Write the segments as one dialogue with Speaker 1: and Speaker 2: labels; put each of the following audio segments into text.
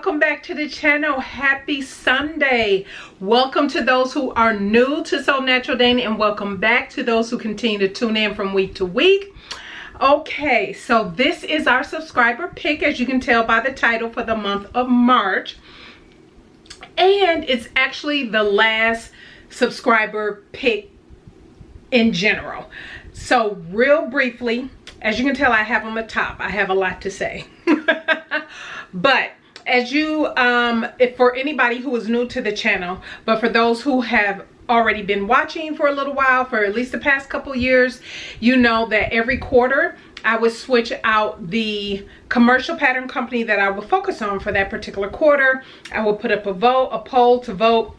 Speaker 1: welcome back to the channel. Happy Sunday. Welcome to those who are new to SewNaturalDane, and welcome back to those who continue to tune in from week to week. Okay, so this is our subscriber pick, as you can tell by the title, for the month of March, and it's actually the last subscriber pick in general. So real briefly, as you can tell, I have on the top, I have a lot to say. But as you, if for anybody who is new to the channel, but for those who have already been watching for a little while, for at least the past couple years, you know that every quarter I would switch out the commercial pattern company that I will focus on for that particular quarter. I will put up a poll to vote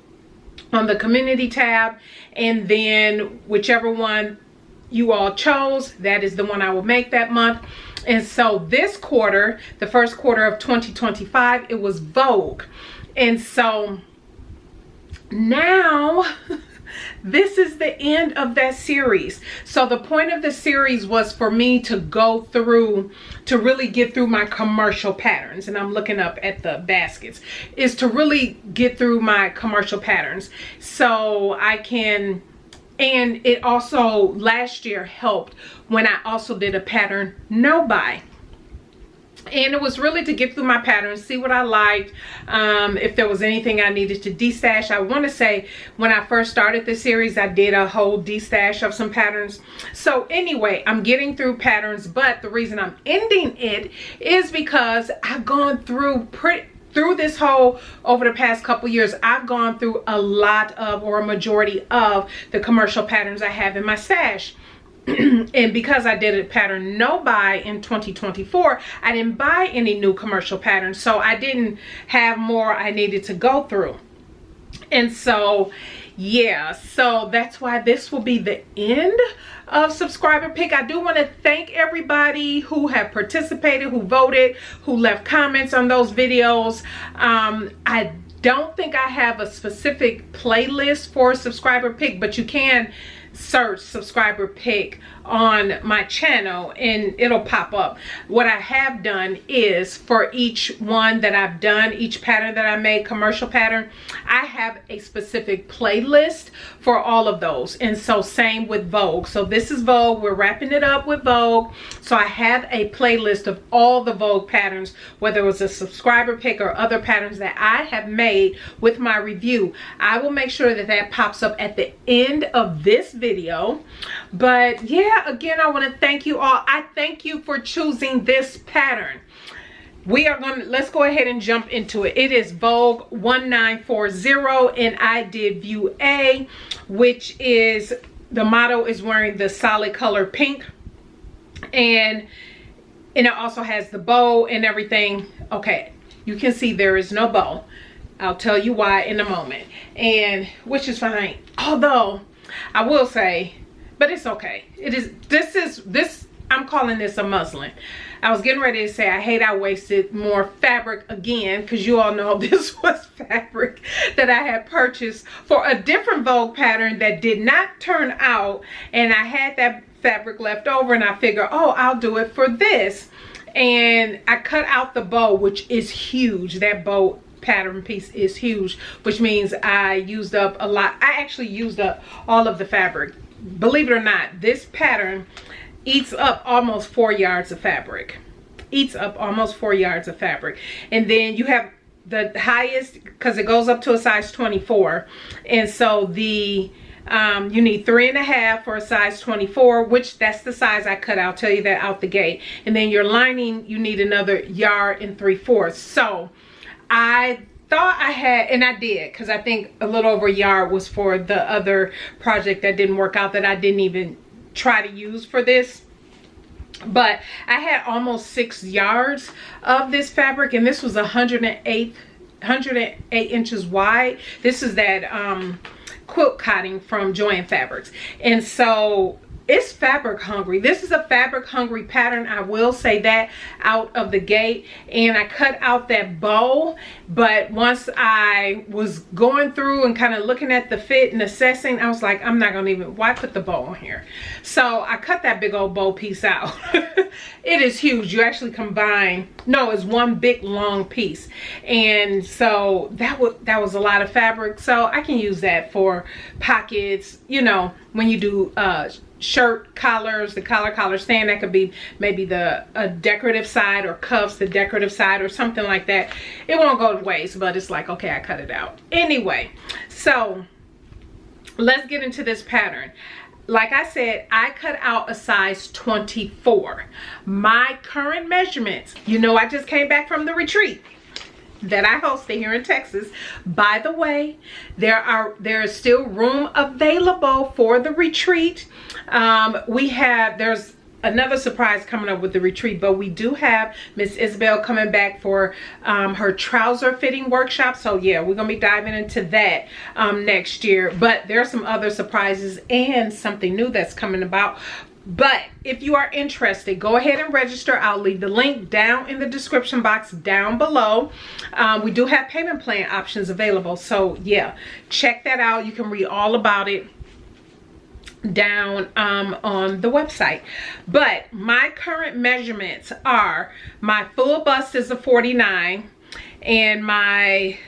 Speaker 1: on the community tab, and then whichever one you all chose, that is the one I will make that month. And so this quarter, the first quarter of 2025, it was Vogue. And so now this is the end of that series. So the point of the series was for me to go through, to really get through my commercial patterns. And I'm looking up at the baskets, is to really get through my commercial patterns so I can. And it also last year helped when I also did a pattern no buy, and it was really to get through my patterns, see what I liked, if there was anything I needed to destash. I want to say when I first started the series, I did a whole destash of some patterns. So anyway, I'm getting through patterns, but the reason I'm ending it is because I've gone through this whole, over the past couple years, I've gone through a lot of, or a majority of, the commercial patterns I have in my stash. And because I did a pattern no buy in 2024, I didn't buy any new commercial patterns, so I didn't have more I needed to go through. And so yeah, so that's why this will be the end of subscriber pick. I do want to thank everybody who have participated, who voted, who left comments on those videos. I don't think I have a specific playlist for subscriber pick, but you can search subscriber pick on my channel and it'll pop up. What I have done is, for each one that I've done, each pattern that I made, commercial pattern, I have a specific playlist for all of those. And so same with Vogue. So this is Vogue, we're wrapping it up with Vogue. So I have a playlist of all the Vogue patterns, whether it was a subscriber pick or other patterns that I have made with my review. I will make sure that that pops up at the end of this video. But yeah, again, I want to thank you all. I thank you for choosing this pattern. We are going to, let's go ahead and jump into it. It is Vogue 1940, and I did view A, which is, the model is wearing the solid color pink, and it also has the bow and everything. Okay, you can see there is no bow. I'll tell you why in a moment, and which is fine. Although I will say, but it's okay. It is, this, I'm calling this a muslin. I was getting ready to say I hate I wasted more fabric again, because you all know this was fabric that I had purchased for a different Vogue pattern that did not turn out, and I had that fabric left over, and I figured, oh, I'll do it for this. And I cut out the bow, which is huge. That bow pattern piece is huge, which means I used up a lot. I actually used up all of the fabric. Believe it or not, this pattern eats up almost 4 yards of fabric. Eats up almost 4 yards of fabric. And then you have the highest, because it goes up to a size 24, and so the you need 3.5 for a size 24, which that's the size I cut. I'll tell you that out the gate. And then your lining, you need another 1 3/4 yards. So I thought I had, and I did, because I think a little over 1 yard was for the other project that didn't work out, that I didn't even try to use for this. But I had almost 6 yards of this fabric, and this was 108 inches wide. This is that quilt cotting from JoAnn Fabrics. And so it's fabric hungry. This is a fabric hungry pattern, I will say that out of the gate. And I cut out that bow, but once I was going through and kind of looking at the fit and assessing, I was like, I'm not gonna even, why put the bow on here? So I cut that big old bow piece out. It is huge. You actually combine, no, it's one big long piece. And so that was a lot of fabric. So I can use that for pockets, you know, when you do shirt collars, the collar stand, that could be maybe the decorative side, or cuffs, the decorative side, or something like that. It won't go to waste, but it's like, okay, I cut it out. Anyway, so let's get into this pattern. Like I said, I cut out a size 24. My current measurements, you know, I just came back from the retreat that I hosted here in Texas. By the way, there is still room available for the retreat. There's another surprise coming up with the retreat, but we do have Miss Isabel coming back for her trouser fitting workshop. So yeah, we're gonna be diving into that next year. But there are some other surprises and something new that's coming about. But if you are interested, go ahead and register. I'll leave the link down in the description box down below. We do have payment plan options available, so yeah, check that out. You can read all about it down on the website. But my current measurements are, my full bust is a 49, and my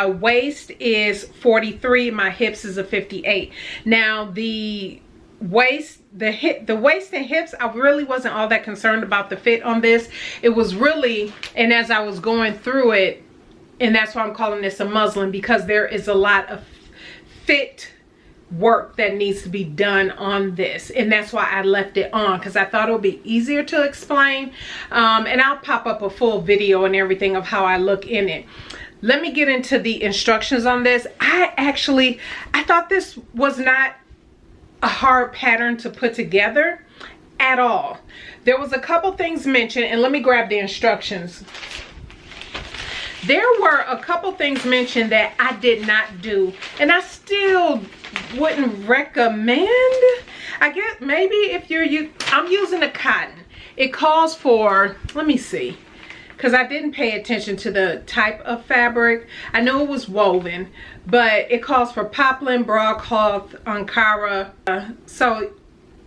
Speaker 1: waist is 43, my hips is a 58. Now the waist and hips, I really wasn't all that concerned about the fit on this. It was really, and as I was going through it, and that's why I'm calling this a muslin, because there is a lot of fit work that needs to be done on this, and that's why I left it on, because I thought it would be easier to explain. And I'll pop up a full video and everything of how I look in it. Let me get into the instructions on this. I thought this was not a hard pattern to put together at all. There was a couple things mentioned, and let me grab the instructions. There were a couple things mentioned that I did not do, and I still wouldn't recommend. I guess maybe if I'm using a cotton. It calls for, let me see, because I didn't pay attention to the type of fabric. I know it was woven, but it calls for poplin, broadcloth, ankara. So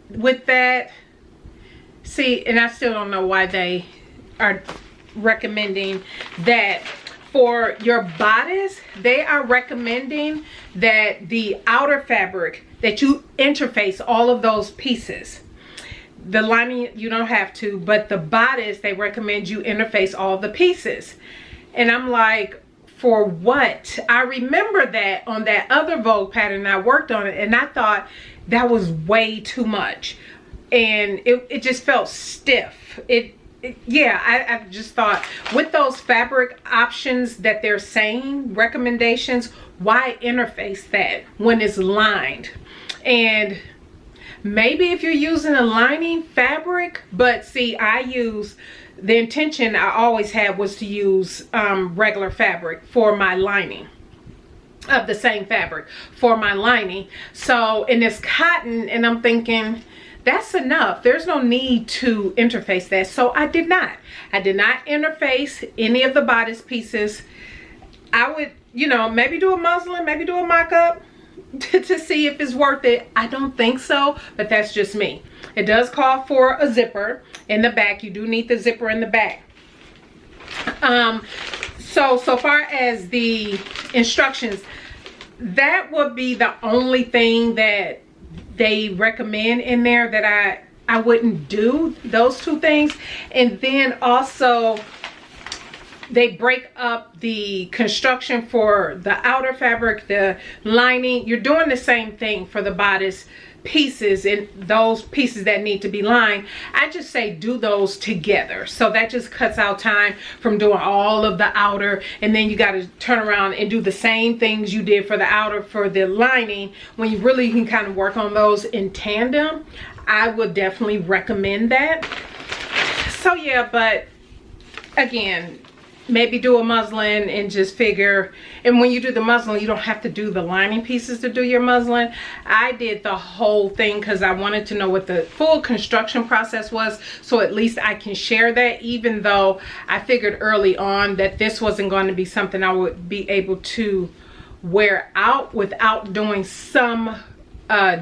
Speaker 1: with that, see, and I still don't know why they are recommending that. For your bodice, they are recommending that the outer fabric, that you interface all of those pieces. The lining, you don't have to, but the bodice, they recommend you interface all the pieces. And I'm like, for what? I remember that on that other Vogue pattern, I worked on it, and I thought that was way too much. And it just felt stiff. Yeah, I just thought with those fabric options that they're saying, recommendations, why interface that when it's lined? And maybe if you're using a lining fabric, but see, the intention I always had was to use regular fabric for my lining, of the same fabric for my lining. So in this cotton, and I'm thinking, that's enough. There's no need to interface that. So I did not interface any of the bodice pieces. I would, you know, maybe do a muslin, maybe do a mock-up to see if it's worth it. I don't think so, but that's just me. It does call for a zipper in the back. You do need the zipper in the back. So far as the instructions, that would be the only thing that they recommend in there, that I wouldn't do, those two things. And then also they break up the construction for the outer fabric, the lining. You're doing the same thing for the bodice pieces and those pieces that need to be lined. I just say do those together. So that just cuts out time from doing all of the outer, and then you got to turn around and do the same things you did for the outer for the lining, when you really can kind of work on those in tandem. I would definitely recommend that. So yeah, but again, maybe do a muslin and just figure, and when you do the muslin, you don't have to do the lining pieces to do your muslin. I did the whole thing because I wanted to know what the full construction process was, so at least I can share that, even though I figured early on that this wasn't going to be something I would be able to wear out without doing some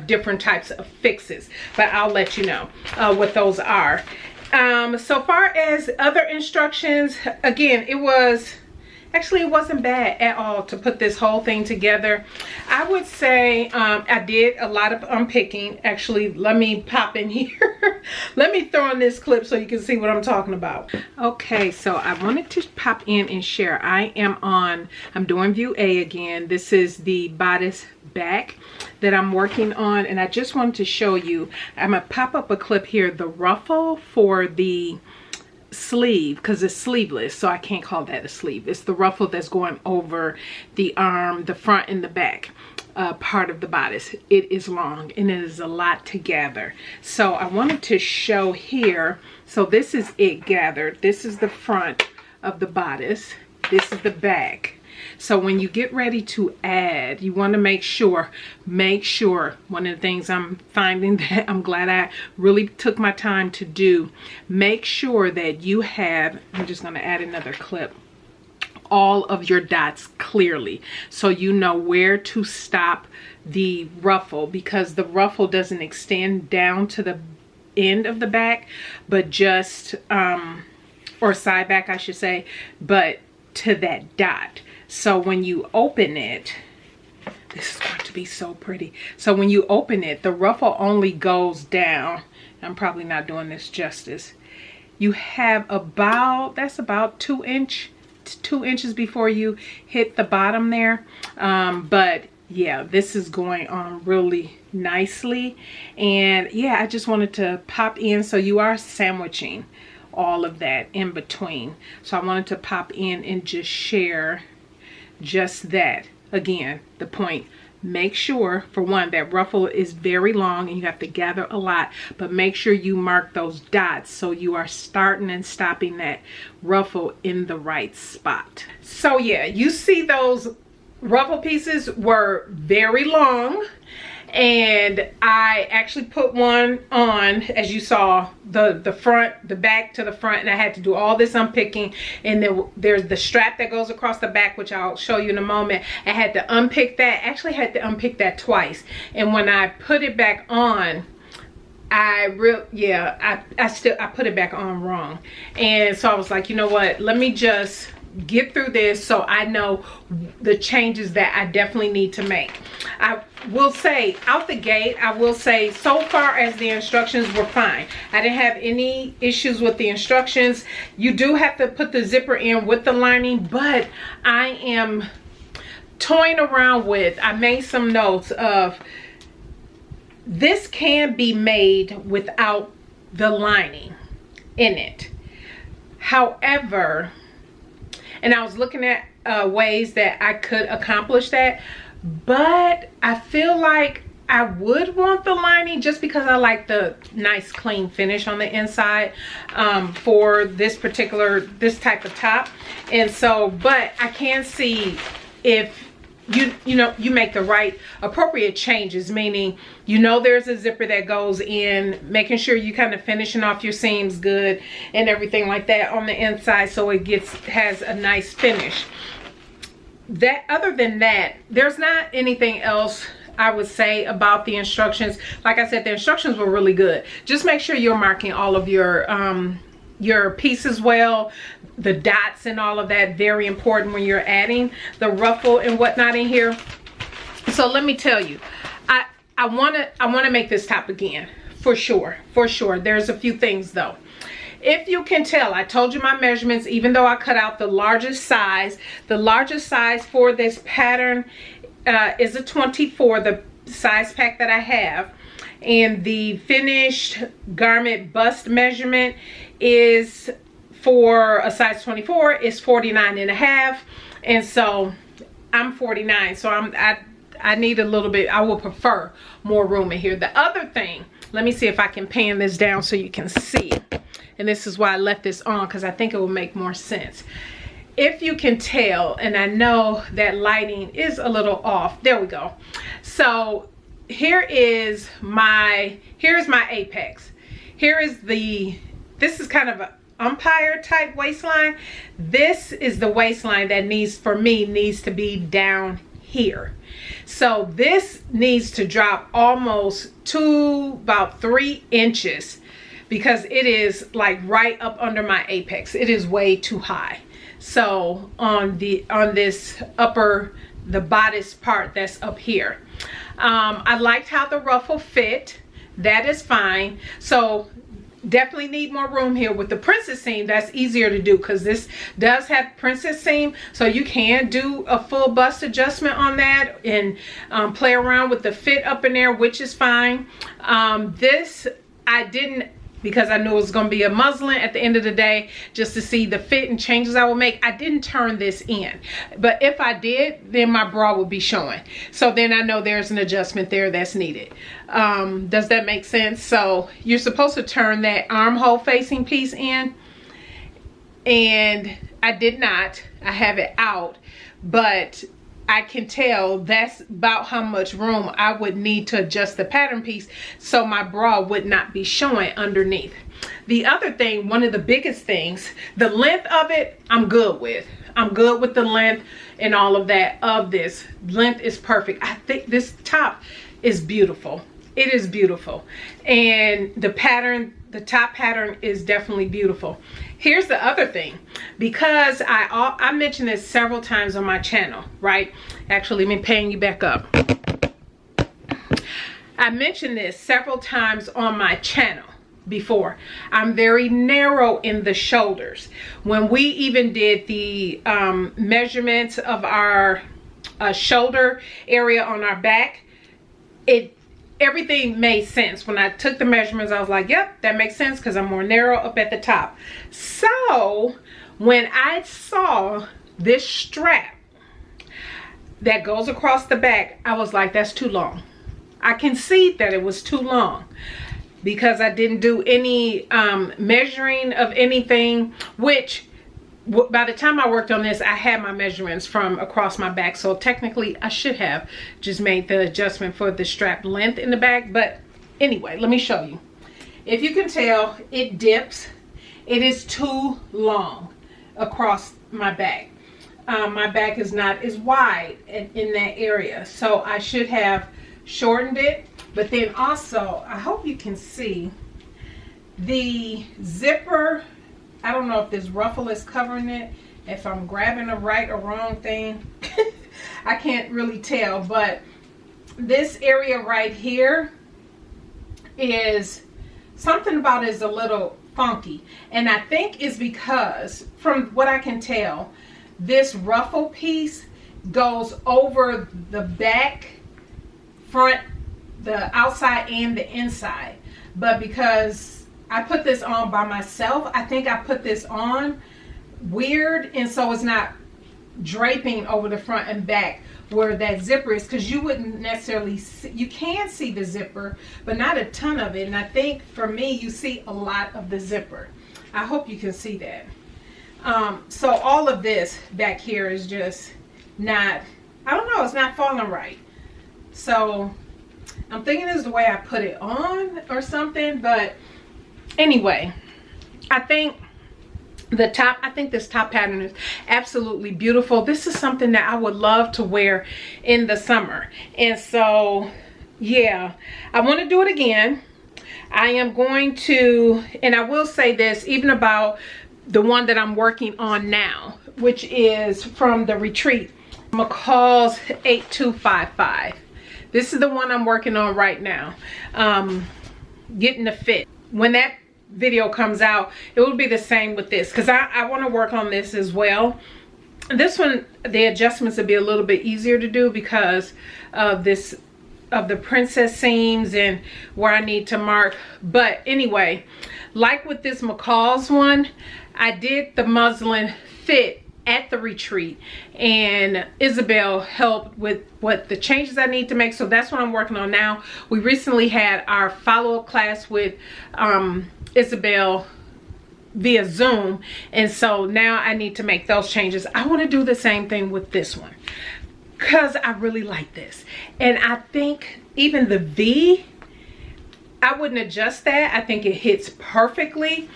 Speaker 1: different types of fixes. But I'll let you know what those are. So far as other instructions, again, it wasn't bad at all to put this whole thing together. I would say I did a lot of unpicking. Actually, let me pop in here. Let me throw in this clip so you can see what I'm talking about. Okay, so I wanted to pop in and share. I'm doing view A again. This is the bodice back that I'm working on, and I just wanted to show you. I'm gonna pop up a clip here, the ruffle for the sleeve, because it's sleeveless, so I can't call that a sleeve. It's the ruffle that's going over the arm, the front and the back part of the bodice. It is long and it is a lot to gather, so I wanted to show here. So this is it gathered. This is the front of the bodice, this is the back. So when you get ready to add, you want to make sure, one of the things I'm finding that I'm glad I really took my time to do, make sure that you have, I'm just going to add another clip, all of your dots clearly, so you know where to stop the ruffle, because the ruffle doesn't extend down to the end of the back, but just, or side back I should say, but to that dot. So when you open it, this is going to be so pretty. So when you open it, the ruffle only goes down. I'm probably not doing this justice. You have about, that's about 2 inches before you hit the bottom there. But yeah, this is going on really nicely. And yeah, I just wanted to pop in, so you are sandwiching all of that in between. So I wanted to pop in and just share just that. Again, the point, make sure, for one, that ruffle is very long and you have to gather a lot, but make sure you mark those dots so you are starting and stopping that ruffle in the right spot. So yeah, you see those ruffle pieces were very long, and I actually put one on, as you saw, the front, the back to the front, and I had to do all this unpicking. And then there's the strap that goes across the back, which I'll show you in a moment. I had to unpick that. Actually had to unpick that twice, and when I put it back on, I put it back on wrong. And so I was like, you know what, let me just get through this so I know the changes that I definitely need to make. I will say out the gate, I will say so far as the instructions were fine. I didn't have any issues with the instructions. You do have to put the zipper in with the lining, but I am toying around with, I made some notes of, this can be made without the lining in it. However, and I was looking at ways that I could accomplish that, but I feel like I would want the lining just because I like the nice clean finish on the inside for this type of top. And so, but I can see if you make the right appropriate changes, meaning there's a zipper that goes in, making sure you kind of finishing off your seams good and everything like that on the inside, so it has a nice finish. That, other than that, there's not anything else I would say about the instructions. Like I said, the instructions were really good. Just make sure you're marking all of your pieces well, the dots and all of that, very important when you're adding the ruffle and whatnot in here. So let me tell you, I want to make this top again, for sure. There's a few things though. If you can tell, I told you my measurements, even though I cut out the largest size. The largest size for this pattern is a 24, the size pack that I have. And the finished garment bust measurement is, for a size 24, is 49.5. And so I'm 49, so I need a little bit, I will prefer more room in here. The other thing, let me see if I can pan this down so you can see it. And this is why I left this on, because I think it will make more sense. if you can tell, and I know that lighting is a little off, there we go. So here's my apex. This is kind of an umpire type waistline. This is the waistline that needs to be down here. So this needs to drop almost to about 3 inches, because it is like right up under my apex. It is way too high. So on this the bodice part that's up here, I liked how the ruffle fit. That is fine. So definitely need more room here. With the princess seam, that's easier to do because this does have princess seam, so you can do a full bust adjustment on that and play around with the fit up in there, which is fine. This I didn't, because I knew it was going to be a muslin at the end of the day, just to see the fit and changes I would make. I didn't turn this in, but if I did, then my bra would be showing. So then I know there's an adjustment there that's needed. Does that make sense? So you're supposed to turn that armhole facing piece in, and I did not. I have it out, but I can tell that's about how much room I would need to adjust the pattern piece so my bra would not be showing underneath. The other thing, one of the biggest things, the length of it, I'm good with. I'm good with the length and all of that of this. Length is perfect. I think this top is beautiful. It is beautiful. And the pattern, the top pattern is definitely beautiful. Here's the other thing, because I mentioned this several times on my channel, right? Actually, let me pan you back up. I mentioned this several times on my channel before. I'm very narrow in the shoulders. When we even did the measurements of our shoulder area on our back, everything made sense. When I took the measurements, I was like, yep, that makes sense, because I'm more narrow up at the top. So when I saw this strap that goes across the back, I was like, that's too long. I can see that it was too long, because I didn't do any measuring of anything, which by the time I worked on this, I had my measurements from across my back. So technically I should have just made the adjustment for the strap length in the back. But anyway, let me show you. If you can tell, it dips. It is too long across my back. My back is not as wide in that area. So I should have shortened it. But then also, I hope you can see the zipper. I don't know if this ruffle is covering it, if I'm grabbing the right or wrong thing. I can't really tell, but this area right here is something about it is a little funky. And I think it's because, from what I can tell, this ruffle piece goes over the back, front, the outside and the inside. But because I put this on by myself, I think I put this on weird, and so it's not draping over the front and back where that zipper is, because you wouldn't necessarily see, you can see the zipper, but not a ton of it. And I think for me, you see a lot of the zipper. I hope you can see that. So all of this back here is just not, I don't know, it's not falling right. So I'm thinking it's the way I put it on or something, but anyway, I think this top pattern is absolutely beautiful. This is something that I would love to wear in the summer. And so, yeah, I want to do it again. I am going to, and I will say this even about the one that I'm working on now, which is from the retreat, McCall's 8255. This is the one I'm working on right now, getting the fit. When that video comes out, it will be the same with this, because I want to work on this as well. This one, the adjustments will be a little bit easier to do because of this, of the princess seams and where I need to mark. But anyway, like with this McCall's one, I did the muslin fit at the retreat, and Isabel helped with what the changes I need to make. So that's what I'm working on now. We recently had our follow-up class with Isabel via Zoom, and so now I need to make those changes. I want to do the same thing with this one because I really like this, and I think even the V, I wouldn't adjust that. I think it hits perfectly.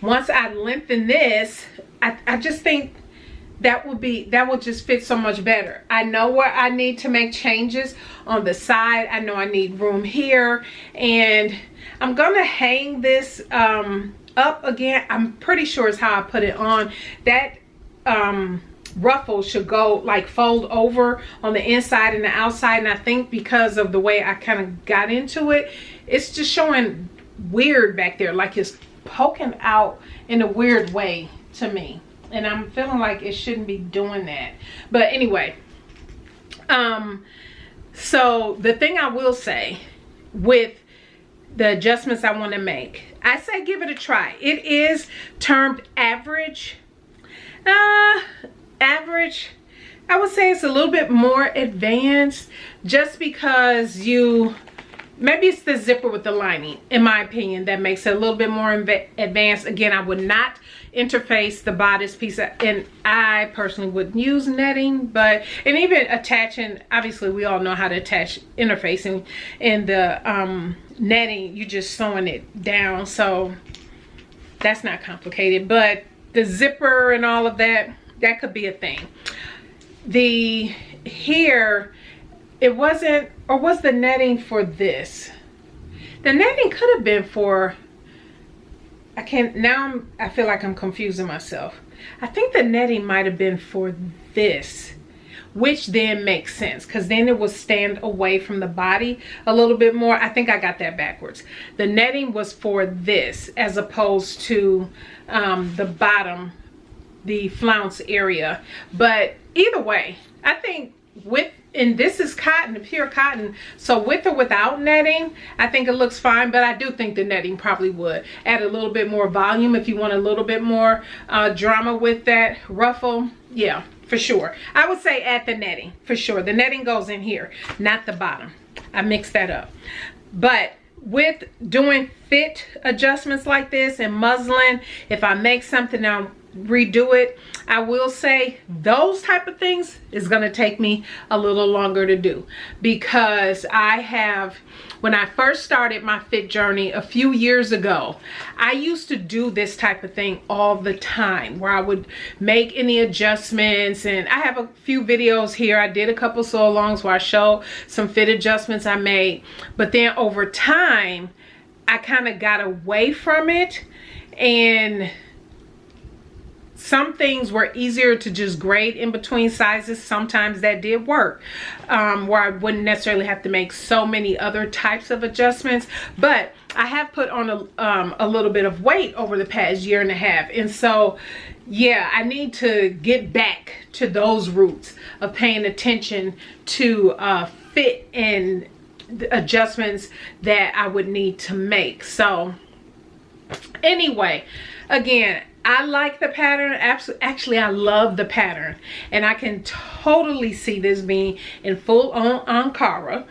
Speaker 1: Once I lengthen this, I just think that would just fit so much better. I know where I need to make changes on the side. I know I need room here, and I'm gonna hang this up again. I'm pretty sure it's how I put it on. That ruffle should go like fold over on the inside and the outside, and I think because of the way I kind of got into it, it's just showing weird back there, like it's poking out in a weird way to me, and I'm feeling like it shouldn't be doing that. But anyway, so the thing I will say with the adjustments I want to make, I say give it a try. It is termed average. Average, I would say it's a little bit more advanced, just because maybe it's the zipper with the lining, in my opinion, that makes it a little bit more advanced. Again, I would not interface the bodice piece, and I personally wouldn't use netting, and even attaching, obviously we all know how to attach interfacing, and the netting, you're just sewing it down, so that's not complicated. But the zipper and all of that could be a thing. Here it wasn't, or was the netting for this? The netting could have been for, I feel like I'm confusing myself. I think the netting might have been for this, which then makes sense, because then it will stand away from the body a little bit more. I think I got that backwards. The netting was for this as opposed to the bottom, the flounce area. But either way, I think and this is cotton, pure cotton, so with or without netting, I think it looks fine. But I do think the netting probably would add a little bit more volume if you want a little bit more drama with that ruffle. Yeah, for sure. I would say add the netting for sure. The netting goes in here, not the bottom. I mixed that up. But with doing fit adjustments like this and muslin, if I make something now redo it, I will say those type of things is going to take me a little longer to do, because when I first started my fit journey a few years ago, I used to do this type of thing all the time, where I would make any adjustments, and I have a few videos here. I did a couple sew alongs where I show some fit adjustments I made, but then over time I kind of got away from it, and some things were easier to just grade in between sizes. Sometimes that did work, where I wouldn't necessarily have to make so many other types of adjustments. But I have put on a little bit of weight over the past year and a half, and so yeah, I need to get back to those roots of paying attention to fit and the adjustments that I would need to make. So anyway, again, I like the pattern. Actually, I love the pattern, and I can totally see this being in full on Ankara,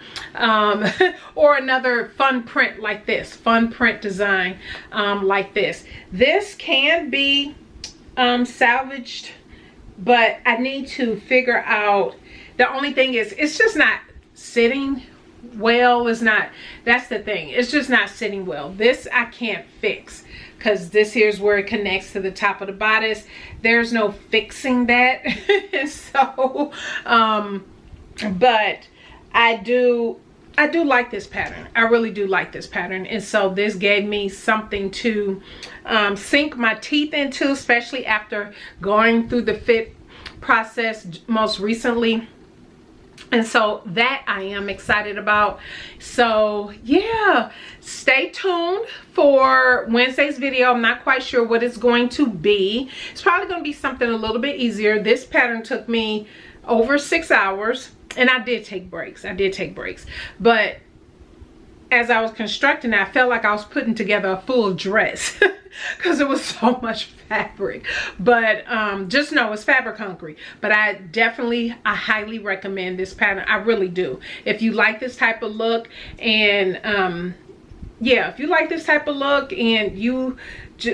Speaker 1: or another fun print like this, fun print design like this. This can be salvaged, but I need to figure out, the only thing is it's just not sitting well. It's not, that's the thing, it's just not sitting well. This I can't fix, because this here's where it connects to the top of the bodice. There's no fixing that. So but I do like this pattern. I really do like this pattern, and so this gave me something to sink my teeth into, especially after going through the fit process most recently. And so that I am excited about. So yeah, stay tuned for Wednesday's video. I'm not quite sure what it's going to be. It's probably going to be something a little bit easier. This pattern took me over 6 hours, and I did take breaks. But as I was constructing it, I felt like I was putting together a full dress because it was so much fabric. But just know it's fabric hungry. But I highly recommend this pattern. I really do. If you like this type of look, and yeah, if you like this type of look and you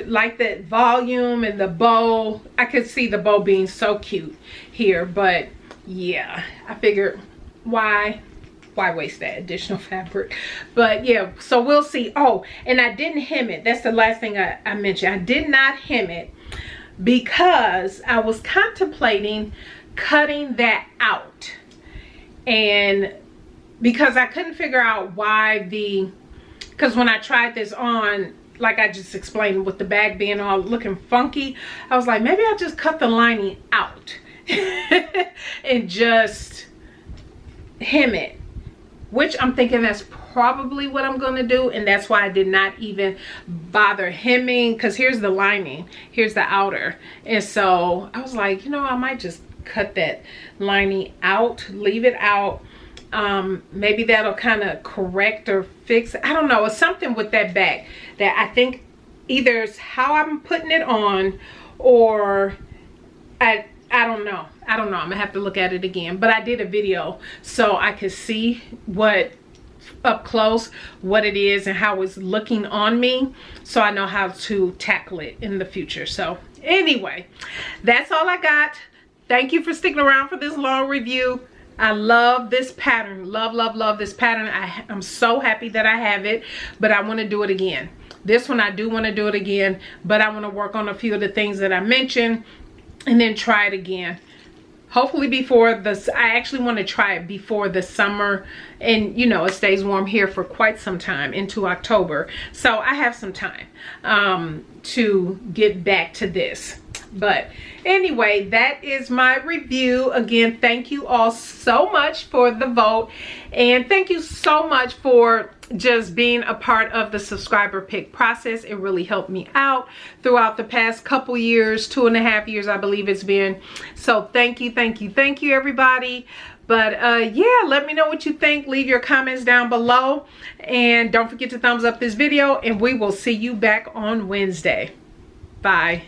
Speaker 1: like that volume and the bow. I could see the bow being so cute here, but yeah, I figured why waste that additional fabric? But yeah, so we'll see. Oh, and I didn't hem it. That's the last thing I mentioned. I did not hem it because I was contemplating cutting that out, and because I couldn't figure out why because when I tried this on, like I just explained, with the bag being all looking funky, I was like, maybe I'll just cut the lining out and just hem it, which I'm thinking that's probably what I'm going to do. And that's why I did not even bother hemming, because here's the lining, here's the outer. And so I was like, you know, I might just cut that lining out, leave it out. Maybe that'll kind of correct or fix, I don't know, it's something with that back that I think either it's how I'm putting it on, or I don't know. I'm gonna have to look at it again. But I did a video so I could see what up close what it is and how it's looking on me, so I know how to tackle it in the future. So anyway, that's all I got. Thank you for sticking around for this long review. I love this pattern. Love this pattern. I'm so happy that I have it, but I want to do it again. This one I do want to do it again, but I want to work on a few of the things that I mentioned and then try it again. Hopefully before this, I actually want to try it before the summer, and you know, it stays warm here for quite some time into October. So I have some time to get back to this. But anyway, that is my review. Again, thank you all so much for the vote, and thank you so much for just being a part of the subscriber pick process. It really helped me out throughout the past couple years, 2.5 years I believe it's been. So thank you everybody. But yeah, let me know what you think. Leave your comments down below, and don't forget to thumbs up this video, and we will see you back on Wednesday. Bye.